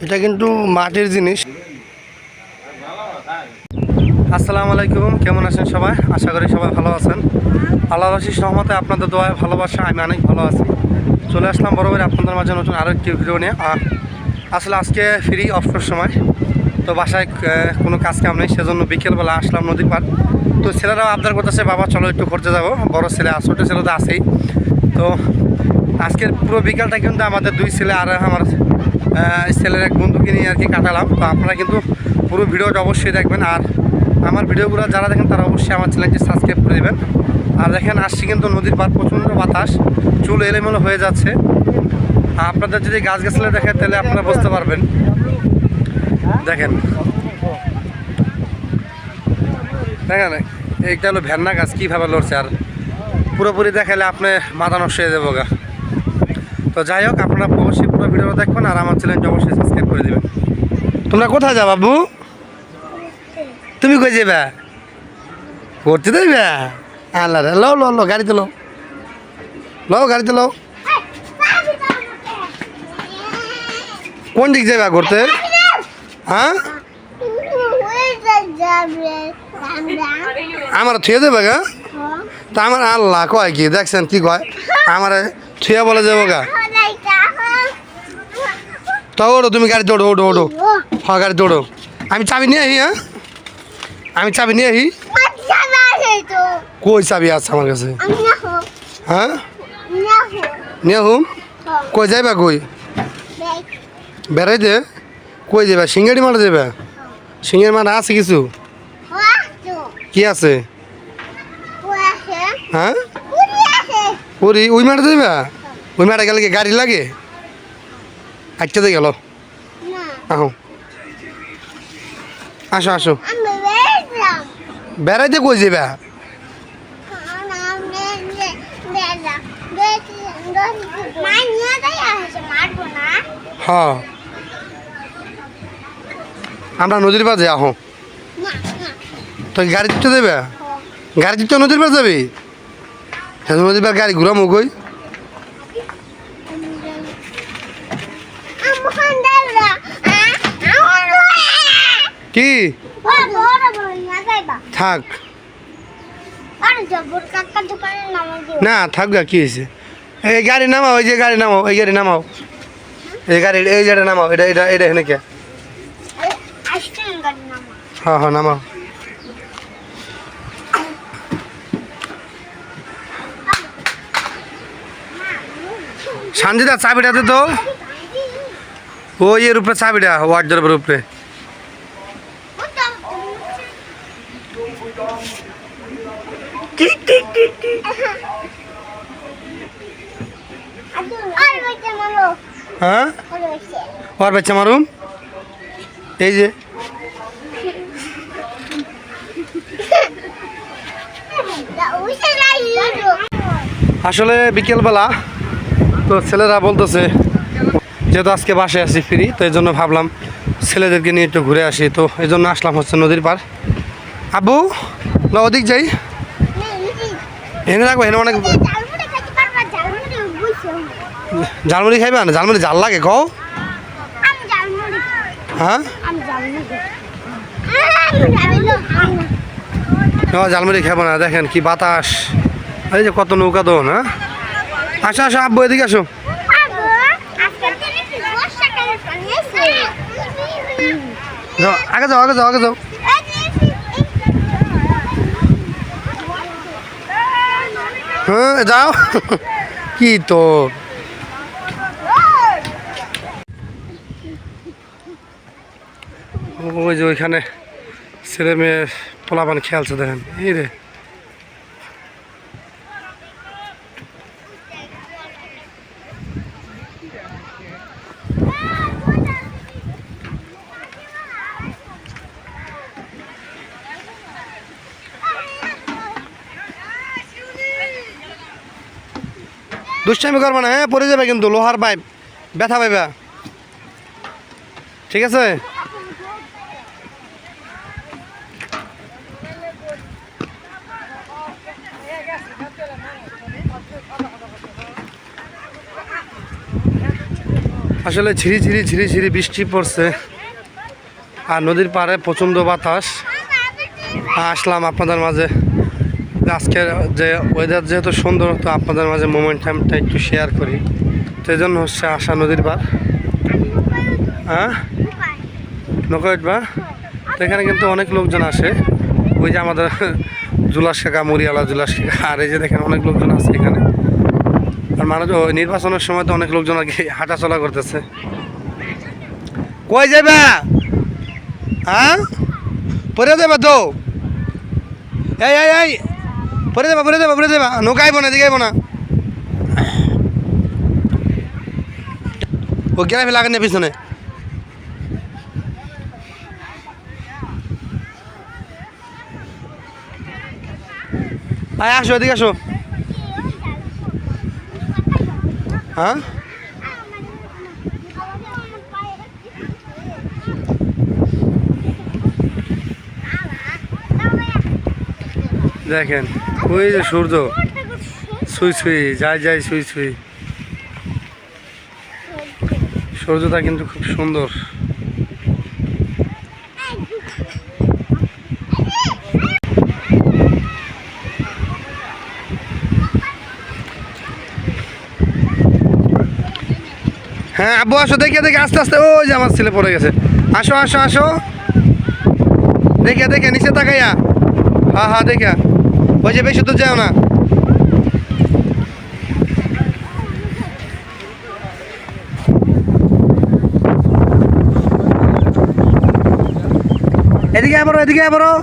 এটা কিন্তু মাটির জিনিস। আসসালামু আলাইকুম, কেমন আছেন সবাই? আশা করি সবাই ভালো আছেন। আল্লাহর অশেষ রহমতে আপনাদের দোয়ায় ভালোবাসা আমি অনেক ভালো আছি। চলে আসলাম বরাবর আপনাদের মাঝে নতুন আরও একটি ভিডিও নিয়ে। আসলে আজকে ফ্রি অফসর সময়, তো বাসায় কোনো কাজ কাম নেই, সেজন্য বিকেলবেলা আসলাম নদীর পার। তো ছেলেরাও আবদার করতেছে, বাবা চলো একটু ঘুরতে যাবো। বড় ছেলে আর ছোটো ছেলে তো আছেই। তো আজকের পুরো বিকালটা কিন্তু আমাদের দুই ছেলে আর আমার ছেলের এক বন্ধুকে নিয়ে আর কি কাটালাম। তো আপনারা কিন্তু পুরো ভিডিওটা অবশ্যই দেখবেন, আর আমার ভিডিওগুলো যারা দেখেন তারা অবশ্যই আমার চ্যানেলটি সাবস্ক্রাইব করে দেবেন। আর দেখেন আসছি কিন্তু নদীর পার, প্রচণ্ড বাতাস, চুল এলোমেলো হয়ে যাচ্ছে। আপনাদের যদি গাছগাছালি দেখেন তাহলে আপনারা বুঝতে পারবেন। দেখেন দেখেন এইটা হলো ভ্যান্না গাছ, কীভাবে লড়ছে, আর পুরোপুরি দেখালে আপনি মাথা নষ্ট হয়ে যাবো গা। তো যাই হোক, আপনারা অবশ্যই পুরো ভিডিওটা দেখবেন আর আমার চ্যানেলটি অবশ্যই সাবস্ক্রাইব করে দেবেন। তোমরা কোথায় যাও বাবু? তুমি কই যাবে? ঘুরতে দেবে? আল্লাহ রে, লো লো লো গাড়িতে লো, লো গাড়িতে লো। কোন দিক যাবে ঘুরতে? হ্যাঁ, আমার থুয়ে দেবে গা? তা আমার আল্লাহ কয় কি দেখছেন কি কয়, আমার থুয়ে বলে যাবো গা। তো ওড়ো, তুমি গাড়ি দৌড়ো, ওড়ো ওড়ো, হ্যাঁ গাড়ি দৌড়ো। আমি চাবি নিয়ে আহি। হ্যাঁ, আমি চাবি নিয়ে আহি। কই চাবি আছে আমার কাছে? হ্যাঁ, নিয়ে হুম। কই যাইবা? কই বেড়াইতে? কই যাবা? সিঙ্গাড়ি মাঠে যাবা? সিঙ্গাড়ি মাঠে আছে কিছু? কি আছে? হ্যাঁ, পুরি ওই মাঠে যাবা? ওই মাঠে গেলে কি গাড়ি লাগে? আচ্ছাতে গেল, আহো আসো আসো। বেড়াইতে কই যাবা? হ্যাঁ, আমরা নদীর পার যাই। আহো, তো গাড়ি দিতে দেবে? গাড়ি দিতে নদীর পার যাবি? হ্যাঁ, নদীর পার গাড়ি ঘুরামো কই? কি থাক না, থাক গা, কি হয়েছে? এই গাড়ি নামাও, ওই যে গাড়ি নামাও, এই গাড়ি নামাও, এই গাড়ি, এই গাড়ি নামাও। এটা এটা এটা এখানে কে? হ্যাঁ হ্যাঁ নামাও। সঞ্জিদা চাবিটা দে তো, ওই এর উপরে চাবিটা, ওয়ার্ডের উপরে। হ্যাঁ, ওর বাচ্চা মারুম, এই যে আসলে বিকেলবেলা তো ছেলেরা বলতেছে যেহেতু আজকে বাসায় আসি ফ্রি, তো এই জন্য ভাবলাম ছেলেদেরকে নিয়ে একটু ঘুরে আসি। তো এই জন্য আসলাম হচ্ছে নদীর পার। আব্বু না ওদিক যাই, এনে রাখবো, এনে অনেক ঝালমুড়ি খাইবা না? ঝালমুড়ি জাল লাগে কও? হ্যাঁ, ঝালমুড়ি খাবো না। দেখেন কি বাতাস, এই যে কত নৌকা দোন। হ্যাঁ, আসো আসো আব্বু, এদিকে আসো। আগে যাও আগে যাও আগে যাও। হ্যাঁ যাও। কি তো ওই যে ওইখানে ছেলে মেয়ে পোলাপান খেলছে, দেখেন এই রে। দুষ্টামি করবা না, হ্যাঁ পড়ে যাবে কিন্তু, লোহার পাইপ, ব্যথা পাইবা, ঠিক আছে? আসলে ঝিরি ঝিরি বৃষ্টি পড়ছে আর নদীর পাড়ে প্রচণ্ড বাতাস। আসলাম আপনাদের মাঝে আজকের যে ওয়েদার যেহেতু সুন্দর, তো আপনাদের মাঝে মোমেন্টামটা একটু শেয়ার করি, তো এই জন্য হচ্ছে আসা নদীর পাড়। হ্যাঁ, নৌকা উঠবা? তো এখানে কিন্তু অনেক লোকজন আসে, ওই যে আমাদের জুলাস কাকা, মুড়িওয়ালা জুলাস কাকা, আর এই যে দেখেন অনেক লোকজন আছে এখানে। আর মানুষ নির্বাচনের সময় তো অনেক লোকজন আর কি হাঁটাচলা করতেছে। কই যাবে? হ্যাঁ, পরে যাবে তো? এই পরে যাবা, নৌকা আইব না, দিকে আইব না। ও গেলে লাগান না পিছনে। আসো, এদিকে আসো। হ্যাঁ, দেখেন ওই যে সূর্য ছুঁই যায় ছুঁই। সূর্যটা কিন্তু খুব সুন্দর। হ্যাঁ আব্বু আসো, দেখে আস্তে আস্তে। ওই যে আমার ছেলে পড়ে গেছে। আসো দেখে নিচে তাকাইয়া। হ্যাঁ দেখা, ওই যে বেশি তো যাও না। এদিকে আবারও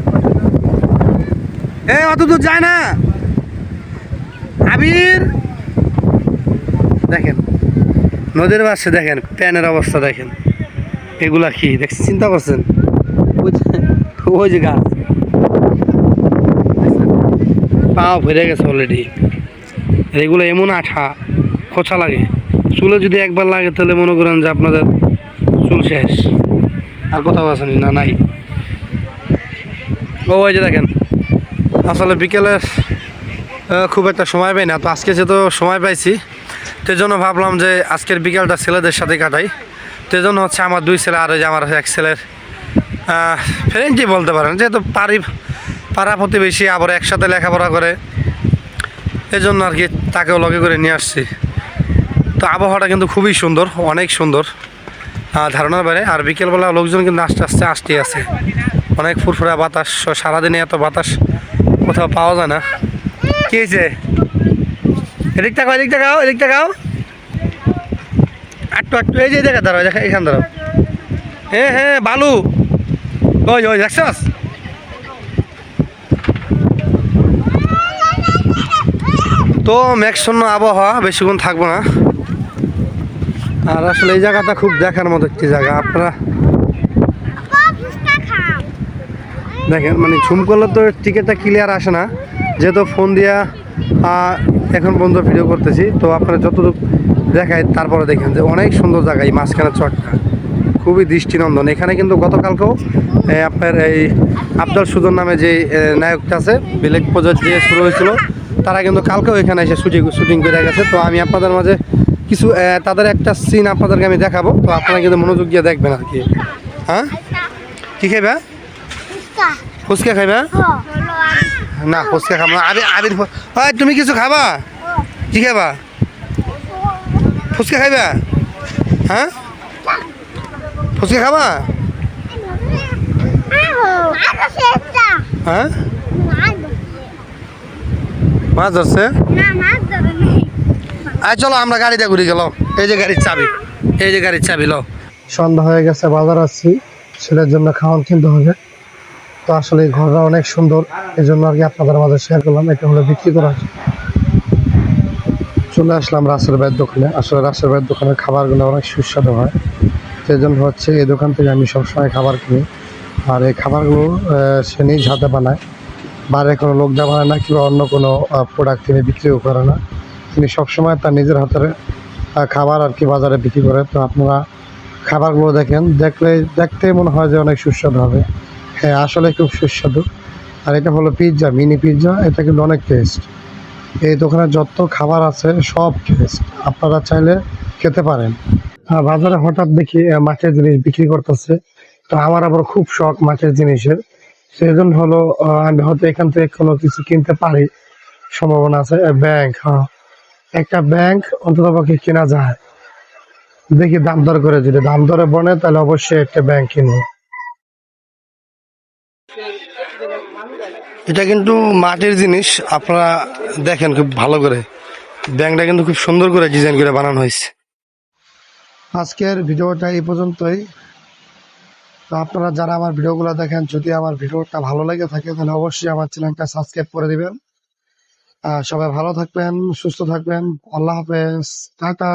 অত দূর যায় না। আবির দেখেন নদীর পাশে, দেখেন প্যানের অবস্থা দেখেন। এগুলা কি দেখছি, চিন্তা করছেন? ওই যে গাছ, পাও ভরে গেছে অলরেডি। এগুলো এমন আঠা, খোঁচা লাগে চুলে, যদি একবার লাগে তাহলে মনে করেন যে আপনাদের চুল শেষ। আর কোথাও আসেনি না, নাই। ওই যে দেখেন, আসলে বিকেলের খুব একটা সময় পাই না, তো আজকে যেহেতু সময় পাইছি, তো জন্য ভাবলাম যে আজকের বিকেলটা ছেলেদের সাথে কাটাই। তো জন্য হচ্ছে আমার দুই ছেলে আর ওই যে আমার এক ছেলের ফ্রেন্ডই বলতে পারেন, যেহেতু পাড়া প্রতিবেশী, আবার একসাথে লেখাপড়া করে, এই জন্য আর কি তাকেও লগে করে নিয়ে আসছি। তো আবহাওয়াটা কিন্তু খুবই সুন্দর, অনেক সুন্দর, ধারণার বাইরে। আর বিকেলবেলা লোকজন কিন্তু আস্তে আস্তে আসতেই আছে, অনেক ফুরফুরা বাতাস। সারাদিনে এত বাতাস কোথাও পাওয়া যায় না। কি হয়েছে? এদিকটা গাও একটু এই যে দেখা দাঁড়াও, এখান দাঁড়াও। হ্যাঁ বালু, ওই দেখছস? তো মেঘশূন্য আবহাওয়া, বেশিক্ষণ থাকবো না। আর আসলে এই জায়গাটা খুব দেখার মতো একটি জায়গা। আপনারা দেখেন, মানে ঝুম করলে তো টিকিটটা ক্লিয়ার আসে না, যেহেতু ফোন দিয়া এখন পর্যন্ত ভিডিও করতেছি। তো আপনারা যতটুকু দেখায় তারপরে দেখেন যে অনেক সুন্দর জায়গা। এই মাঝখানে চটটা খুবই দৃষ্টিনন্দন। এখানে কিন্তু গতকালকেও আপনার এই আফজাল সুজন নামে যে নায়কটা আছে, বিলেক প্রজেক্ট দিয়ে শুরু হয়েছিল, তারা কিন্তু কালকেও এখানে এসে শুটিং করে গেছে। তো আমি আপনাদের মাঝে কিছু তাদের একটা সিন আপনাদেরকে আমি দেখাবো, তো আপনারা কিন্তু মনোযোগ দিয়ে দেখবেন আর কি। হ্যাঁ, কী খাইবা? ফুচকা খাইবা? না, ফুচকা খাবো না। আবির তুমি কিছু খাবা? কি খাবা? ফুচকা খাইবা? হ্যাঁ, ফুচকা খাবা? হ্যাঁ, মাছ ধরছে? চলো আমরা গাড়িতে ঘুরে গেল। এই যে গাড়ির চাবি লো। সন্ধ্যা হয়ে গেছে, বাজার আসছি, ছেলের জন্য খাওয়ান কিনতে হবে। তো আসলে এই ঘরটা অনেক সুন্দর, এই জন্য আর কি আপনাদের মাঝে শেয়ার করলাম। এটা হলো বিক্রি করা। চলে আসলাম রাসেল ভাইয়ের দোকানে। আসলে রাসেল ভাইয়ের দোকানের খাবারগুলো অনেক সুস্বাদু হয়, সেই জন্য হচ্ছে এই দোকান থেকে আমি সবসময় খাবার কিনি। আর এই খাবারগুলো সে নিজ হাতে বানায়, বাইরে কোনো লোক দেওয়া বানায় না, কিংবা অন্য কোনো প্রোডাক্ট তিনি বিক্রিও করে না। তিনি সবসময় তার নিজের হাতের খাবার আর কি বাজারে বিক্রি করে। তো আপনারা খাবারগুলো দেখতে মনে হয় যে অনেক সুস্বাদু হবে। হ্যাঁ, আসলে খুব সুস্বাদু। আর এটা হলো পিৎজা, মিনি পিৎজা। এটা কিন্তু অনেক টেস্ট। এই দোকানে যত খাবার আছে সব টেস্ট, আপনারা চাইলে খেতে পারেন। বাজারে হঠাৎ দেখি মাছের জিনিস বিক্রি করতেছে। তো আমার আবার খুব শখ মাছের জিনিসের। সেই জন্য হলো আমি হয়তো এখান থেকে কোনো কিছু কিনতে পারি, সম্ভাবনা আছে। ব্যাংক, হ্যাঁ, একটা ব্যাংক অন্তত পক্ষে কেনা যায়। দেখি দাম দর করে, যদি দাম দরে বনে তাহলে অবশ্যই একটা ব্যাংক কিনবো। এটা কিন্তু মাটির জিনিস, আপনারা দেখেন খুব ভালো করে। ব্যাংকটা কিন্তু খুব সুন্দর করে ডিজাইন করে বানানো হয়েছে। আজকের ভিডিওটা এই পর্যন্তই। তো আপনারা যারা আমার ভিডিওগুলো দেখেন, যদি আমার ভিডিওটা ভালো লেগে থাকে তাহলে অবশ্যই আমার চ্যানেলটা সাবস্ক্রাইব করে দিবেন। সবাই ভালো থাকবেন, সুস্থ থাকবেন। আল্লাহ হাফেজ, টাটা।